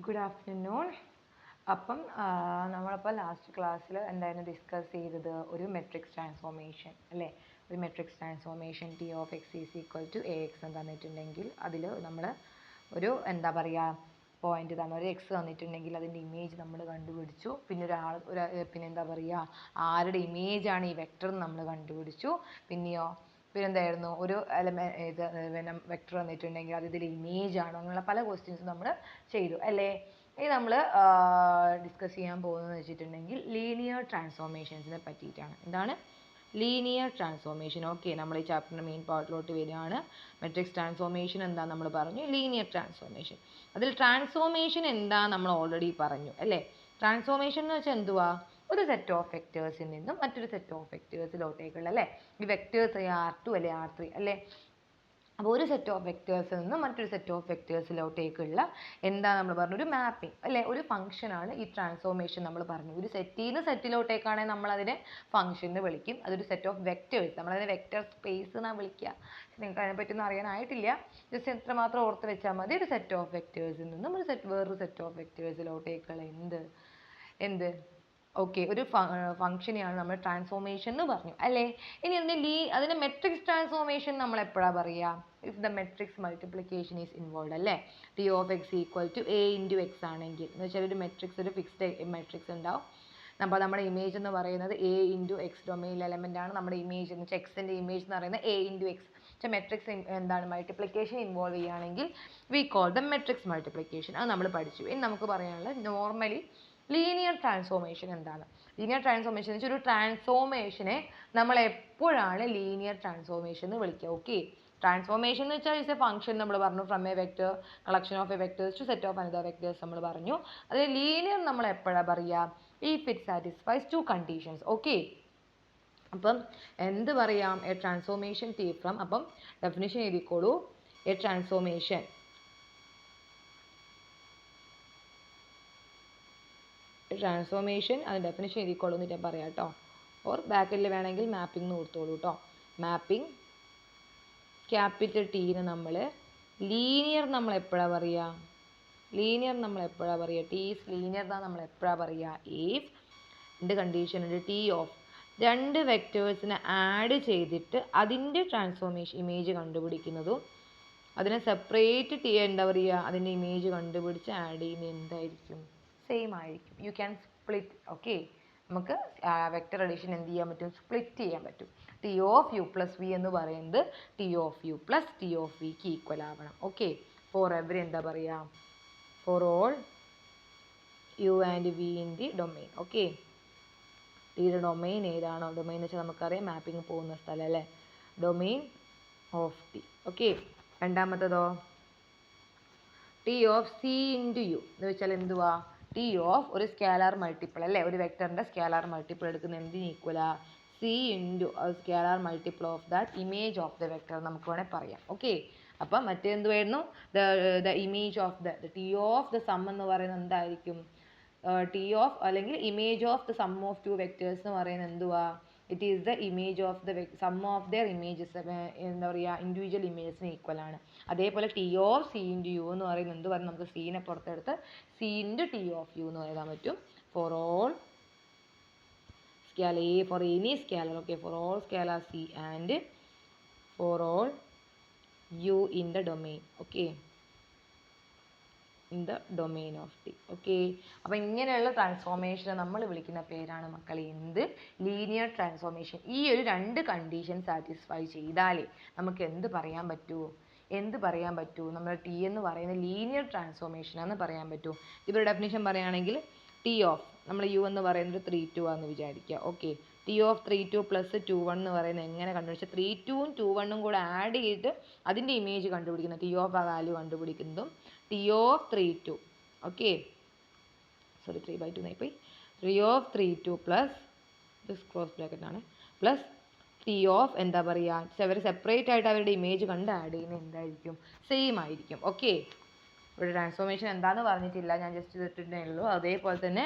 Good afternoon. അപ്പം നമ്മളിപ്പോൾ last ക്ലാസ്സിൽ എന്തായിരുന്നു ഡിസ്കസ് ചെയ്തത്? ഒരു മെട്രിക്സ് ട്രാൻസ്ഫോർമേഷൻ അല്ലേ? ഒരു matrix transformation T of X is equal to A X എന്ന് തന്നിട്ടുണ്ടെങ്കിൽ അതിൽ നമ്മൾ ഒരു എന്താ പറയുക പോയിന്റ് തന്നെ ഒരു എക്സ് തന്നിട്ടുണ്ടെങ്കിൽ അതിൻ്റെ ഇമേജ് നമ്മൾ കണ്ടുപിടിച്ചു. പിന്നെ പിന്നെ എന്താ പറയുക ആരുടെ ഇമേജാണ് ഈ വെക്ടർ എന്ന് നമ്മൾ കണ്ടുപിടിച്ചു. പിന്നെന്തായിരുന്നു ഒരു വെക്ടർ വന്നിട്ടുണ്ടെങ്കിൽ അത് ഇതിൽ ഇമേജ് ആണോ അങ്ങനെയുള്ള പല ക്വസ്റ്റ്യൻസും നമ്മൾ ചെയ്തു അല്ലേ? ഇനി നമ്മൾ ഡിസ്കസ് ചെയ്യാൻ പോകുന്നതെന്ന് വെച്ചിട്ടുണ്ടെങ്കിൽ ലീനിയർ ട്രാൻസ്ഫോർമേഷൻസിനെ പറ്റിയിട്ടാണ്. എന്താണ് ലീനിയർ ട്രാൻസ്ഫോർമേഷൻ? ഓക്കെ, നമ്മൾ ഈ ചാപ്റ്ററിൻ്റെ മെയിൻ പാർട്ടിലോട്ട് വരികയാണ്. മെട്രിക്സ് ട്രാൻസ്ഫോർമേഷൻ എന്താ നമ്മൾ പറഞ്ഞു, ലീനിയർ ട്രാൻസ്ഫോർമേഷൻ. അതിൽ ട്രാൻസ്ഫോർമേഷൻ എന്താ നമ്മൾ ഓൾറെഡി പറഞ്ഞു അല്ലേ? ട്രാൻസ്ഫോർമേഷൻ എന്ന് വെച്ചാൽ എന്തുവാ? ഒരു സെറ്റ് ഓഫ് വെക്ടേഴ്സിൽ നിന്നും മറ്റൊരു സെറ്റ് ഓഫ് വെക്ടേഴ്സിലോട്ടേക്കുള്ള അല്ലേ? ഈ വെക്ടേഴ്സ് R2 അല്ലെ R3 അല്ലേ? അപ്പോൾ ഒരു സെറ്റ് ഓഫ് വെക്ടേഴ്സിൽ നിന്ന് മറ്റൊരു സെറ്റ് ഓഫ് വെക്ടേഴ്സിലോട്ടേക്കുള്ള എന്താ നമ്മൾ പറഞ്ഞു, ഒരു മാപ്പിംഗ് അല്ലേ? ഒരു ഫംഗ്ഷനാണ് ഈ ട്രാൻസ്ഫോർമേഷൻ നമ്മൾ പറഞ്ഞു. ഒരു സെറ്റിൽ നിന്ന് സെറ്റിലോട്ടേക്കാണെങ്കിൽ നമ്മളതിനെ ഫംഗ്ഷൻ എന്ന് വിളിക്കും. അതൊരു സെറ്റ് ഓഫ് വെക്ടേഴ്സ്, നമ്മളതിനെ വെക്ടർ സ്പേസ് എന്നാണ് വിളിക്കുക. നിങ്ങൾക്ക് അതിനെപ്പറ്റിയൊന്നും അറിയാനായിട്ടില്ല, ജസ്റ്റ് എത്രമാത്രം ഓർത്ത് വെച്ചാൽ മതി. ഒരു സെറ്റ് ഓഫ് വെക്ടേഴ്സിൽ നിന്നും വേറൊരു സെറ്റ് ഓഫ് വെക്ടേഴ്സിലോട്ടേക്കുള്ള എന്ത് ഓക്കെ ഒരു ഫംഗ്ഷനെയാണ് നമ്മൾ ട്രാൻസ്ഫോർമേഷൻ എന്ന് പറഞ്ഞു അല്ലേ? ഇനി അതിന് മെട്രിക്സ് ട്രാൻസ്ഫോർമേഷൻ നമ്മൾ എപ്പോഴാണ് പറയുക? If the matrix multiplication is involve അല്ലേ? T of X equal to A into X ആണെങ്കിൽ എന്ന് വെച്ചാൽ ഒരു മെട്രിക്സ്, ഒരു ഫിക്സ്ഡ് മെട്രിക്സ് ഉണ്ടാവും. അപ്പോൾ നമ്മുടെ ഇമേജ് എന്ന് പറയുന്നത് A into X domain element ആണ് നമ്മുടെ ഇമേജ് എന്ന് വെച്ചാൽ എക്സിൻ്റെ ഇമേജ് എന്ന് പറയുന്നത് എ ഇൻറ്റു എക്സ്. പക്ഷേ മെട്രിക്സ് എന്താണ് മൾട്ടിപ്ലിക്കേഷൻ ഇൻവോൾവ് ചെയ്യുകയാണെങ്കിൽ we call the matrix multiplication. അത് നമ്മൾ പഠിച്ചു. ഇനി നമുക്ക് പറയാനുള്ള നോർമലി ലീനിയർ ട്രാൻസ്ഫോർമേഷൻ എന്താണ്? ലീനിയർ ട്രാൻസ്ഫോർമേഷൻ എന്ന് വെച്ചാൽ ഒരു ട്രാൻസ്ഫോർമേഷനെ നമ്മൾ എപ്പോഴാണ് ലീനിയർ ട്രാൻസ്ഫോർമേഷൻ എന്ന് വിളിക്കുക? ഓക്കെ, ട്രാൻസ്ഫോർമേഷൻ എന്ന് വെച്ചാൽ ഇസ് എ ഫംഗ്ഷൻ നമ്മൾ പറഞ്ഞു, from a vector collection of a vectors to set of another vectors നമ്മൾ പറഞ്ഞു. അതിൽ ലീനിയർ നമ്മൾ എപ്പോഴാണ് പറയുക? If it satisfies two conditions. Okay, അപ്പം എന്ത് പറയാം? എ ട്രാൻസ്ഫോർമേഷൻ ടി ഫ്രം, അപ്പം ഡെഫിനിഷൻ എഴുതിക്കോളൂ. എ ട്രാൻസ്ഫോർമേഷൻ അത് ഡെഫിനിഷൻ എഴുതിക്കോളൂ എന്നിട്ട് ഞാൻ പറയാം കേട്ടോ. ഓർ ബാക്കിൽ വേണമെങ്കിൽ മാപ്പിംഗ് എന്ന് ഓർത്തോളൂ കേട്ടോ. മാപ്പിംഗ് ക്യാപിറ്റൽ ടീന് നമ്മൾ ലീനിയർ നമ്മൾ എപ്പോഴാണ് പറയുക? ടി ഈസ് ലീനിയർ എന്നാണ് നമ്മൾ എപ്പോഴാണ് പറയുക? ഇഫ് രണ്ട് കണ്ടീഷൻ ഉണ്ട്. ടി ഓഫ് രണ്ട് വെക്ടേഴ്സിനെ ആഡ് ചെയ്തിട്ട് അതിൻ്റെ ട്രാൻസ്ഫോർമേഷൻ ഇമേജ് കണ്ടുപിടിക്കുന്നതും അതിനെ സെപ്പറേറ്റ് എന്താ പറയുക അതിൻ്റെ ഇമേജ് കണ്ടുപിടിച്ച് ആഡ് ചെയ്യുന്നത് എന്തായിരിക്കും? സെയിം ആയിരിക്കും. You can split. ഓക്കെ, നമുക്ക് വെക്ടർ അഡീഷൻ എന്ത് ചെയ്യാൻ പറ്റും? സ്പ്ലിറ്റ് ചെയ്യാൻ പറ്റും. T of U plus V എന്ന് പറയുന്നത് T of U plus T of വിക്ക് ഈക്വൽ ആവണം. ഓക്കെ, ഫോർ എവറി എന്താ പറയുക? For all U and V in the domain. Okay, ടിയുടെ ഡൊമെയിൻ ഏതാണോ? ഡൊമെയിൻ എന്ന് വെച്ചാൽ നമുക്കറിയാം മാപ്പിംഗ് പോകുന്ന സ്ഥലം അല്ലേ? Domain of T. ഓക്കെ, രണ്ടാമത്തതോ T of C into U എന്ന് വെച്ചാൽ എന്തുവാ? ടി ഓഫ് ഒരു സ്കാലാർ മൾട്ടിപ്പിൾ അല്ലേ? ഒരു വെക്ടറിൻ്റെ സ്കാലാർ മൾട്ടിപ്പിൾ എടുക്കുന്ന എന്തിന് ഈക്വലാ? C into scalar multiple of that image of the vector നമുക്ക് വേണമെങ്കിൽ പറയാം. ഓക്കെ, അപ്പം മറ്റെന്തുവായിരുന്നു? The image of the T of the sum എന്ന് പറയുന്നത് എന്തായിരിക്കും? ടി ഓഫ് അല്ലെങ്കിൽ image of the sum of two vectors എന്ന് പറയുന്നത് എന്തുവാ? It is the image of the sum of their images എന്താ പറയുക ഇൻഡിവിജ്വൽ ഇമേജസിന് ഈക്വൽ ആണ്. അതേപോലെ T of C into U എന്ന് പറയുന്നത് എന്ത് പറയുന്നത്? നമുക്ക് സീനെ പുറത്തെടുത്ത് C into T of U എന്ന് എഴുതാൻ പറ്റും. For all scalar A, for any scalar, okay, for all scalar C and for all U in the domain, okay, in the domain of T. Okay, അപ്പോൾ ഇങ്ങനെയുള്ള ട്രാൻസ്ഫോർമേഷനെ നമ്മൾ വിളിക്കുന്ന പേരാണ് മക്കളെ എന്ത്? Linear transformation. ഈ ഒരു രണ്ട് കണ്ടീഷൻ സാറ്റിസ്ഫൈ ചെയ്താലേ നമുക്ക് എന്ത് പറയാൻ പറ്റൂ? നമ്മൾ ടി എന്ന് പറയുന്ന ലീനിയർ ട്രാൻസ്ഫോർമേഷൻ ആണെന്ന് പറയാൻ പറ്റൂ. ഇവരുടെ ഡെഫിനിഷൻ പറയുകയാണെങ്കിൽ ടി ഓഫ് നമ്മൾ യു എന്ന് പറയുന്നത് 3,2 ആണെന്ന് വിചാരിക്കുക. ഓക്കെ, ടി ഓഫ് 3,2 പ്ലസ് 2,1 എന്ന് പറയുന്നത് എങ്ങനെ കണ്ടുപിടിച്ചാൽ 3,2ഉം 2,1ഉം കൂടെ ആഡ് ചെയ്തിട്ട് അതിൻ്റെ ഇമേജ് കണ്ടുപിടിക്കുന്നത് ടി ഓഫ് ആ വാല്യൂ കണ്ടുപിടിക്കുന്നതും ടി ഓഫ് 3,2 ഓക്കെ സോറി 3/2 ആയിപ്പോയി. 3 of 3,2 plus this cross bracket ആണ് പ്ലസ് ടി ഓഫ് എന്താ പറയുക അവർ സെപ്പറേറ്റ് ആയിട്ട് അവരുടെ ഇമേജ് കണ്ട് ആഡ് ചെയ്യുന്നത് എന്തായിരിക്കും? സെയിം ആയിരിക്കും. ഓക്കെ, ഇവിടെ ട്രാൻസ്ഫോർമേഷൻ എന്താണെന്ന് പറഞ്ഞിട്ടില്ല, ഞാൻ ജസ്റ്റ് ഇട്ടിട്ടേ ഉള്ളൂ. അതേപോലെ തന്നെ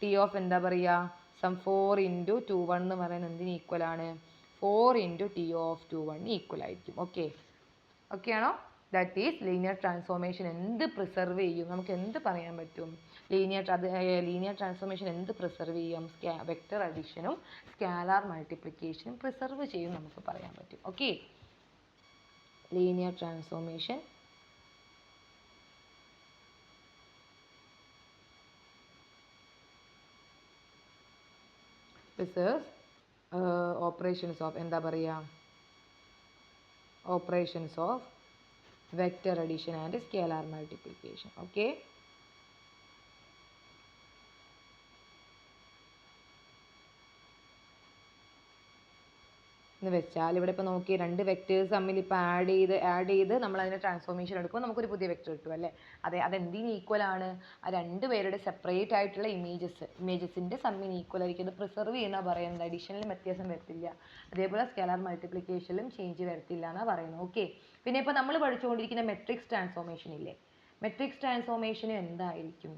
ടി ഓഫ് എന്താ പറയുക സം 4 ഇൻറ്റു 2,1 എന്ന് പറയുന്നത് എന്തിന് ഈക്വൽ ആണ്? 4 ഇൻറ്റു ടി ഓഫ് 2,1 ഈക്വൽ ആയിരിക്കും. ഓക്കെ ആണോ? ദാറ്റ് ഈസ് ലീനിയർ ട്രാൻസ്ഫോർമേഷൻ എന്ത് പ്രിസർവ് ചെയ്യും, നമുക്ക് എന്ത് പറയാൻ പറ്റും, ലീനിയർ ട്രാൻസ്ഫോർമേഷൻ എന്ത് പ്രിസർവ് ചെയ്യും, വെക്റ്റർ അഡിഷനും സ്കാലാർ മൾട്ടിപ്ലിക്കേഷനും പ്രിസർവ് ചെയ്യും നമുക്ക് പറയാൻ പറ്റും. Okay, linear transformation preserves operations of എന്താ പറയുക, operations of vector addition and scalar multiplication. Okay, എന്ന് വെച്ചാൽ ഇവിടെ ഇപ്പോൾ നോക്കി രണ്ട് വെക്റ്റേഴ്സ് തമ്മിൽ ഇപ്പോൾ ആഡ് ചെയ്ത് നമ്മൾ അതിൻ്റെ ട്രാൻസ്ഫോർമേഷൻ എടുക്കുമ്പോൾ നമുക്കൊരു പുതിയ വെക്റ്റർ കിട്ടും അല്ലേ. അതെന്തിന് ഈക്വൽ ആണ്, ആ രണ്ട് പേരുടെ സെപ്പറേറ്റ് ആയിട്ടുള്ള ഇമേജസിൻ്റെ സമ്മിന് ഈക്വൽ ആയിരിക്കും. അത് പ്രിസർവ് ചെയ്യുന്ന പറയുന്നത്, അഡീഷനിലും വ്യത്യാസം വരത്തില്ല, അതേപോലെ സ്കെലാർ മൾട്ടിപ്ലിക്കേഷനിലും ചേഞ്ച് വരത്തില്ല എന്നാണ് പറയുന്നത്. ഓക്കെ, പിന്നെ ഇപ്പോൾ നമ്മൾ പഠിച്ചുകൊണ്ടിരിക്കുന്ന മെട്രിക്സ് ട്രാൻസ്ഫോർമേഷൻ ഇല്ലേ, മെട്രിക്സ് ട്രാൻസ്ഫോർമേഷന് എന്തായിരിക്കും,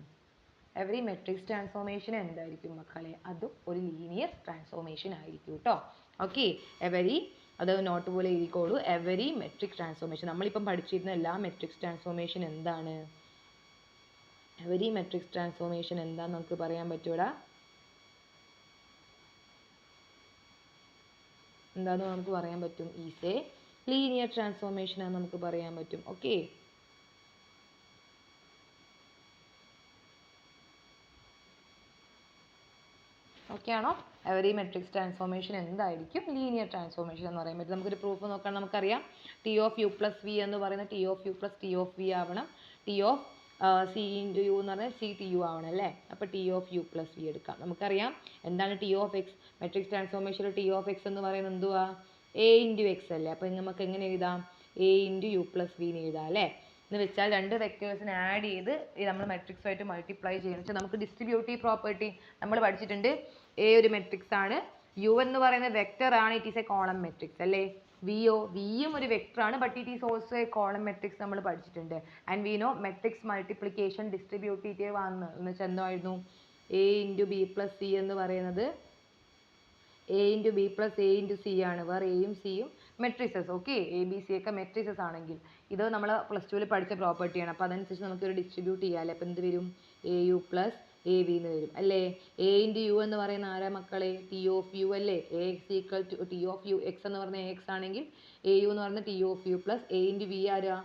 എവറി മെട്രിക്സ് ട്രാൻസ്ഫോർമേഷൻ എന്തായിരിക്കും മക്കളെ, അതും ഒരു ലീനിയർ ട്രാൻസ്ഫോർമേഷൻ ആയിരിക്കും കേട്ടോ. ഓക്കെ, അത് നോട്ട് പോലെ എഴുതിക്കോളൂ, എവറി മെട്രിക് ട്രാൻസ്ഫോർമേഷൻ. നമ്മളിപ്പം പഠിച്ചിരുന്ന എല്ലാ മെട്രിക്സ് ട്രാൻസ്ഫോർമേഷൻ എന്താണ്, എവറി മെട്രിക്സ് ട്രാൻസ്ഫോർമേഷൻ എന്താന്ന് നമുക്ക് പറയാൻ പറ്റൂടാ, എന്താന്ന് നമുക്ക് പറയാൻ പറ്റും, ഈസ് എ ലീനിയർ ട്രാൻസ്ഫോർമേഷൻ ആണെന്ന് നമുക്ക് പറയാൻ പറ്റും. ഓക്കെ, ഓക്കെ ആണോ, എവറി മെട്രിക്സ് ട്രാൻസ്ഫോർമേഷൻ എന്തായിരിക്കും, ലീനിയർ ട്രാൻസ്ഫോർമേഷൻ എന്ന് പറയാൻ പറ്റും. നമുക്കൊരു പ്രൂഫ് നോക്കാൻ നമുക്കറിയാം, T of U plus V എന്ന് പറയുന്ന T of U plus T of V ആവണം, T of C into U എന്ന് പറഞ്ഞാൽ സി ടി യു ആവണം അല്ലേ. അപ്പോൾ T of U plus V എടുക്കാം. നമുക്കറിയാം എന്താണ് ടി ഓഫ് എക്സ്, മെട്രിക്സ് ട്രാൻസ്ഫോർമേഷനിൽ ടി ഓഫ് എക്സ് എന്ന് പറയുന്നത് എന്തുവാ, എ ഇൻറ്റു എക്സ് അല്ലേ. അപ്പോൾ നമുക്ക് എങ്ങനെ എഴുതാം, A into U plus V എന്ന് എഴുതാം അല്ലേ. എന്ന് വെച്ചാൽ രണ്ട് വെക്റ്റേഴ്സിനെ ആഡ് ചെയ്ത് നമ്മൾ മെട്രിക്സുമായിട്ട് മൾട്ടിപ്ലൈ ചെയ്യുന്നത് വെച്ചാൽ നമുക്ക് ഡിസ്ട്രിബ്യൂട്ടീവ് പ്രോപ്പർട്ടി നമ്മൾ പഠിച്ചിട്ടുണ്ട്. എ ഒരു മെട്രിക്സ് ആണ്, യു എന്ന് പറയുന്ന വെക്റ്റർ ആണ്, it is A column matrix അല്ലേ. വിയും ഒരു വെക്റ്റർ ആണ്, but it is also A column matrix നമ്മൾ പഠിച്ചിട്ടുണ്ട്. And we know matrix multiplication distributive ആണ് എന്ന് വെച്ചാൽ എന്തായിരുന്നു, A into B plus C എന്ന് പറയുന്നത് A into B plus A into C ആണ്, വേറെ എയും സിയും matrices. Okay, A B C ഒക്കെ മെട്രിസസ് ആണെങ്കിൽ ഇത് നമ്മൾ പ്ലസ് ടുവിൽ പഠിച്ച പ്രോപ്പർട്ടിയാണ്. അപ്പോൾ അതനുസരിച്ച് നമുക്കൊരു ഡിസ്ട്രിബ്യൂട്ട് ചെയ്യാമല്ലേ. അപ്പോൾ എന്ത് വരും, A U plus A V എന്ന് വരും അല്ലേ. എ ഇൻറ്റു യു എന്ന് പറയുന്ന ആരാ മക്കളെ, ടി ഓഫ് യു അല്ലേ. A X equal to T of U X എന്ന് പറഞ്ഞാൽ എ എക്സ് ആണെങ്കിൽ എ യു എന്ന് പറയുന്നത് T of U plus A into V ആരാ,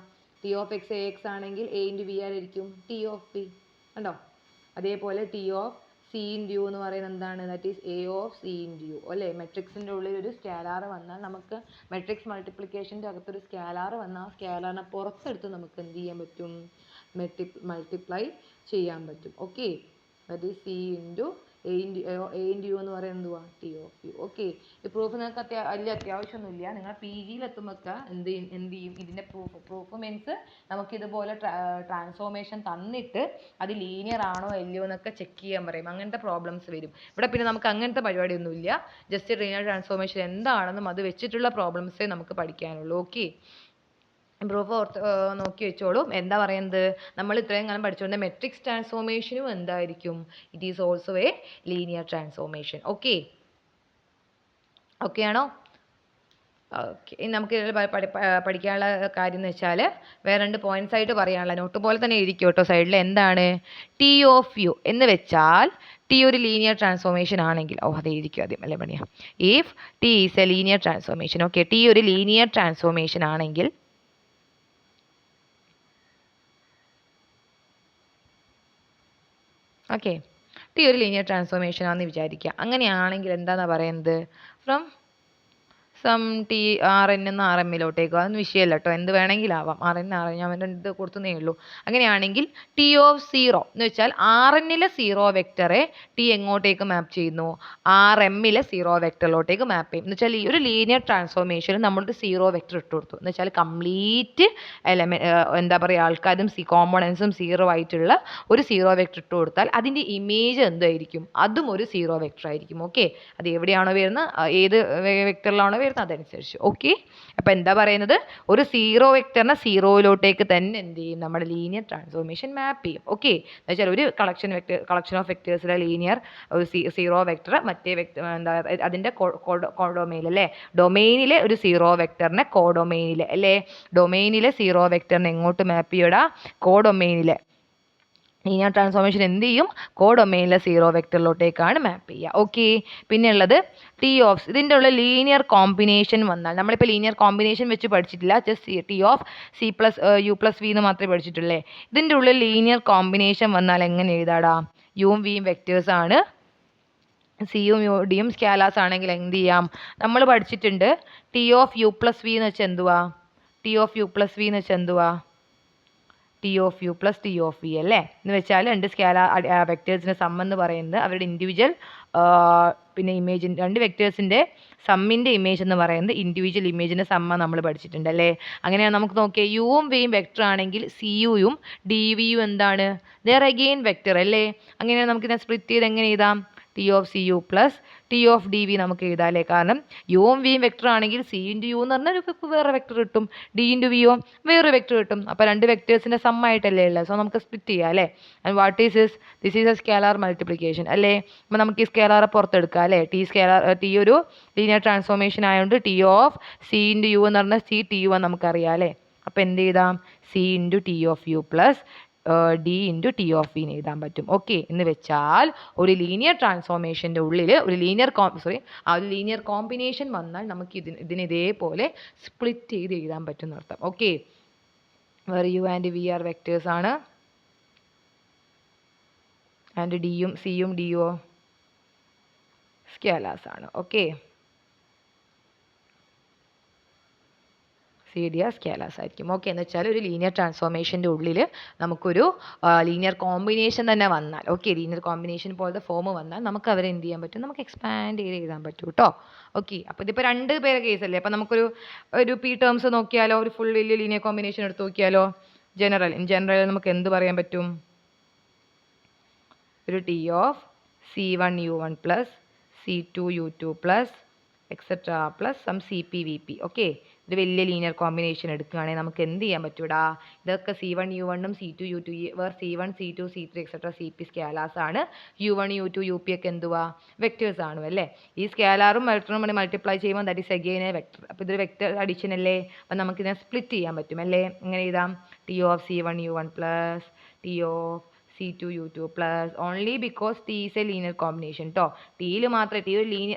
T of X A X ആണെങ്കിൽ എ ഇൻറ്റു വി ആരായിരിക്കും, ടി ഓഫ് പി. കണ്ടോ, അതേപോലെ T of C into U എന്ന് പറയുന്നത് എന്താണ്, that is A of C into U അല്ലേ. മെട്രിക്സിൻ്റെ ഉള്ളിൽ ഒരു സ്കാലാർ വന്നാൽ നമുക്ക് മെട്രിക്സ് മൾട്ടിപ്ലിക്കേഷൻ്റെ അകത്തൊരു സ്കാലാർ വന്നാൽ ആ സ്കാലാറിനെ പുറത്തെടുത്ത് നമുക്ക് എന്ത് ചെയ്യാൻ പറ്റും, മൾട്ടിപ്ലൈ ചെയ്യാൻ പറ്റും. Okay, that is C into A into U എന്ന് പറയുന്നത് എന്തുവാ, ടി ഓഫ് യു. ഓക്കെ, ഈ പ്രൂഫ് നിങ്ങൾക്ക് വലിയ അത്യാവശ്യമൊന്നുമില്ല, നിങ്ങൾ പി ജിയിലെത്തുമ്പോൾ എന്ത് ചെയ്യും ഇതിൻ്റെ പ്രൂഫ് മീൻസ് നമുക്ക് ഇതുപോലെ ട്രാൻസ്ഫോർമേഷൻ തന്നിട്ട് അത് ലീനിയർ ആണോ അല്ലയോ എന്നൊക്കെ ചെക്ക് ചെയ്യാൻ പറയും. അങ്ങനത്തെ പ്രോബ്ലംസ് വരും ഇവിടെ. പിന്നെ നമുക്ക് അങ്ങനത്തെ പരിപാടിയൊന്നുമില്ല, ജസ്റ്റ് ലീനിയർ ട്രാൻസ്ഫോർമേഷൻ എന്താണെന്നും അത് വെച്ചിട്ടുള്ള പ്രോബ്ലംസേ നമുക്ക് പഠിക്കാനുള്ളൂ. ഓക്കെ, പ്രൂഫ് നോക്കി വെച്ചോളൂ. എന്താ പറയുന്നത്, നമ്മൾ ഇത്രയും കാലം പഠിച്ചുകൊണ്ട് മെട്രിക്സ് ട്രാൻസ്ഫോർമേഷനും എന്തായിരിക്കും, it is also A linear transformation. Okay, okay ആണോ. ഓക്കെ, ഇനി നമുക്ക് പഠിക്കാനുള്ള കാര്യം എന്ന് വെച്ചാൽ വേറെ രണ്ട് പോയിന്റ്സ് ആയിട്ട് പറയാനുള്ള, നോട്ട് പോലെ തന്നെ ഇരിക്കും കേട്ടോ സൈഡിൽ. എന്താണ്, ടി ഓഫ് യു എന്ന് വെച്ചാൽ ടി ഒരു ലീനിയർ ട്രാൻസ്ഫോർമേഷൻ ആണെങ്കിൽ, അത് എഴുതിക്കും ആദ്യം അല്ലേ പണിയാ, if T is a linear transformation. Okay, T ഒരു ലീനിയർ ട്രാൻസ്ഫോർമേഷൻ ആണെങ്കിൽ ഓക്കെ, ടി ഒരു ലീനിയർ ട്രാൻസ്ഫോർമേഷൻ ആണെന്ന് വിചാരിക്കുക. അങ്ങനെയാണെങ്കിൽ എന്താണെന്നാണ് പറയുന്നത്, from some T R N എന്ന് ആർ എമ്മിലോട്ടേക്കോ, അതൊന്നും വിഷയമല്ല കേട്ടോ, എന്ത് വേണമെങ്കിലും ആവാം. ആർ എൻ ഞാൻ ഇത് കൊടുത്തതേ ഉള്ളൂ. അങ്ങനെയാണെങ്കിൽ ടി ഓഫ് സീറോ എന്ന് വെച്ചാൽ ആർ എന്നിലെ സീറോ വെക്ടറെ ടി എങ്ങോട്ടേക്ക് മാപ്പ് ചെയ്യുന്നു, ആർ എമ്മിലെ സീറോ വെക്ടറിലോട്ടേക്ക് മാപ്പ് ചെയ്യും. എന്ന് വെച്ചാൽ ഈ ഒരു ലീനിയർ ട്രാൻസ്ഫോർമേഷന് നമ്മളൊരു സീറോ വെക്ടർ ഇട്ട് കൊടുത്തു എന്ന് വെച്ചാൽ കംപ്ലീറ്റ് എന്താ പറയുക, ആൾക്കാരും കോമ്പോണൻസും സീറോ ആയിട്ടുള്ള ഒരു സീറോ വെക്ടർ ഇട്ട് കൊടുത്താൽ അതിൻ്റെ ഇമേജ് എന്തായിരിക്കും, അതും ഒരു സീറോ വെക്ടർ ആയിരിക്കും. ഓക്കെ, അത് എവിടെയാണോ വരുന്നത്, ഏത് വെക്ടറിലാണോ വരുന്നത് വരുന്നത് അതനുസരിച്ച്. ഓക്കെ, അപ്പോൾ എന്താ പറയുന്നത്, ഒരു സീറോ വെക്ടറിനെ സീറോയിലോട്ടേക്ക് തന്നെ എന്ത് ചെയ്യും, നമ്മുടെ ലീനിയർ ട്രാൻസ്ഫോർമേഷൻ മാപ്പ് ചെയ്യും. ഓക്കെ, എന്ന് വെച്ചാൽ ഒരു കളക്ഷൻ ഓഫ് വെക്ടേഴ്സിലെ ലീനിയർ ഒരു സീറോ വെക്ടർ മറ്റേ വെക്ടർ എന്താ അതിൻ്റെ കോഡൊമെയിൻ അല്ലേ, ഡൊമെയിനിലെ ഒരു സീറോ വെക്ടറിനെ കോഡൊമെയിനിലെ അല്ലേ, ഡൊമെയിനിലെ സീറോ വെക്ടറിനെ എങ്ങോട്ട് മാപ്പ് ചെയ്യടാ, കോഡൊമെയിനിലെ ലീനിയർ ട്രാൻസ്ഫോർമേഷൻ എന്ത് ചെയ്യും, കോഡൊമെയിനിലെ സീറോ വെക്ടറിലോട്ടേക്കാണ് മാപ്പ് ചെയ്യുക. ഓക്കെ, പിന്നെ ഉള്ളത് ടി ഓഫ്, ഇതിൻ്റെ ഉള്ള ലീനിയർ കോമ്പിനേഷൻ വന്നാൽ, നമ്മളിപ്പോൾ ലീനിയർ കോമ്പിനേഷൻ വെച്ച് പഠിച്ചിട്ടില്ല, just T of C plus U plus V എന്ന് മാത്രമേ പഠിച്ചിട്ടുള്ളേ. ഇതിൻ്റെ ഉള്ളിൽ ലീനിയർ കോമ്പിനേഷൻ വന്നാൽ എങ്ങനെ എഴുതാടാ, യുവും വിയും വെക്ടേഴ്സ് ആണ്, സിയും ഡിയും സ്കാലാസ് ആണെങ്കിൽ എന്ത് ചെയ്യാം, നമ്മൾ പഠിച്ചിട്ടുണ്ട് T of U plus V എന്ന് വെച്ചാൽ എന്തുവാ, T of U plus V എന്ന് വെച്ചാൽ എന്തുവാ, T of U plus T of V അല്ലേ, എന്ന് വെച്ചാൽ രണ്ട് വെക്ടേഴ്സിൻ്റെ സം എന്ന് പറയുന്നത് അവരുടെ ഇൻഡിവിജ്വൽ പിന്നെ ഇമേജ്, രണ്ട് വെക്ടേഴ്സിൻ്റെ സമ്മിൻ്റെ ഇമേജ് എന്ന് പറയുന്നത് ഇൻഡിവിജ്വൽ ഇമേജിൻ്റെ സമ്മ നമ്മൾ പഠിച്ചിട്ടുണ്ട് അല്ലേ. അങ്ങനെയാണ് നമുക്ക് നോക്കിയാൽ യുവും വിയും വെക്ടർ ആണെങ്കിൽ സി യുയും ഡി വിയും എന്താണ്, ദർ അഗെയിൻ വെക്ടർ അല്ലേ. അങ്ങനെയാണ് നമുക്കിതിനെ സ്പ്ലിറ്റ് ചെയ്ത് എങ്ങനെ എഴുതാം, T of C U plus T of D V നമുക്ക് എഴുതാം അല്ലേ. കാരണം യുവും വിയും വെക്ടർ ആണെങ്കിൽ സി ഇൻറ്റു യു എന്ന് പറഞ്ഞാൽ വേറെ വെക്ടർ കിട്ടും, ഡി ഇൻറ്റു വിയോ വേറെ വെക്ടർ കിട്ടും. അപ്പോൾ രണ്ട് വെക്ടേഴ്സിൻ്റെ സമ്മായിട്ടല്ലേ ഉള്ളത്, സോ നമുക്ക് സ്പ്ലിറ്റ് ചെയ്യാം അല്ലേ. And what is this is a scalar multiplication അല്ലേ. അപ്പോൾ നമുക്ക് ഈ സ്കേലാറെ പുറത്തെടുക്കാം അല്ലേ. ടി ഒരു ലീനിയർ ട്രാൻസ്ഫോർമേഷൻ ആയതുകൊണ്ട് T of C into U എന്ന് പറഞ്ഞാൽ സി ടി യു എന്ന് നമുക്കറിയാം അല്ലേ. അപ്പോൾ എന്ത് ചെയ്താം, C into T of U plus D into T of വിന്ന് എഴുതാൻ പറ്റും. ഓക്കെ, എന്ന് വെച്ചാൽ ഒരു ലീനിയർ ട്രാൻസ്ഫോർമേഷൻ്റെ ഉള്ളിൽ ഒരു ലീനിയർ കോമ്പിനേഷൻ വന്നാൽ നമുക്ക് ഇതിനെ ഇതേപോലെ സ്പ്ലിറ്റ് ചെയ്ത് എഴുതാൻ പറ്റും എന്നർത്ഥം. Okay, where U and V are vectors ആണ്, ആൻഡ് ഡിയും സിയും ഡിയോ സ്കേലാസ് ആണ്. Okay, C D are scalars ആയിരിക്കും. ഓക്കെ, എന്ന് വെച്ചാൽ ഒരു ലീനിയർ ട്രാൻസ്ഫോർമേഷൻ്റെ ഉള്ളിൽ നമുക്കൊരു ലീനിയർ കോമ്പിനേഷൻ തന്നെ വന്നാൽ, ഓക്കെ, ലീനിയർ കോമ്പിനേഷൻ പോലത്തെ ഫോം വന്നാൽ നമുക്ക് അവരെ എന്ത് ചെയ്യാൻ പറ്റും, നമുക്ക് എക്സ്പാൻഡ് ചെയ്ത് എഴുതാൻ പറ്റും കേട്ടോ. ഓക്കെ, അപ്പോൾ ഇതിപ്പോൾ രണ്ട് പേരെ കേസല്ലേ. അപ്പോൾ നമുക്കൊരു പി ടേംസ് നോക്കിയാലോ, ഒരു ഫുൾ വലിയ ലീനിയർ കോമ്പിനേഷൻ എടുത്ത് നോക്കിയാലോ, ഇൻ ജനറൽ നമുക്ക് എന്ത് പറയാൻ പറ്റും, ഒരു T of C one U one plus C two U two plus etcetera plus some C P V P. Okay, ഒരു വലിയ ലീനിയർ കോമ്പിനേഷൻ എടുക്കുകയാണെങ്കിൽ നമുക്ക് എന്ത് ചെയ്യാൻ പറ്റൂടാ, ഇതൊക്കെ സി വൺ യു വണ്ണും C two U two where C one C two C three etcetera C P scalars ആണ്, U one U two U P ഒക്കെ എന്തുവാ വെക്ടേഴ്സ് ആണ് അല്ലേ. ഈ സ്കേലാറും വെക്ടറും കൂടി മൾട്ടിപ്ലൈ ചെയ്യുമ്പോൾ that is again A vector. അപ്പോൾ ഇതൊരു വെക്ടർ അഡിഷൻ അല്ലേ. അപ്പോൾ നമുക്കിതിനെ സ്പ്ലിറ്റ് ചെയ്യാൻ പറ്റും അല്ലേ. ഇങ്ങനെ എഴുതാം, T of C one U one plus T of C2 U2 plus only because T is a linear combination ട്ടോ. ടിയിൽ മാത്രമേ ടി ഒരു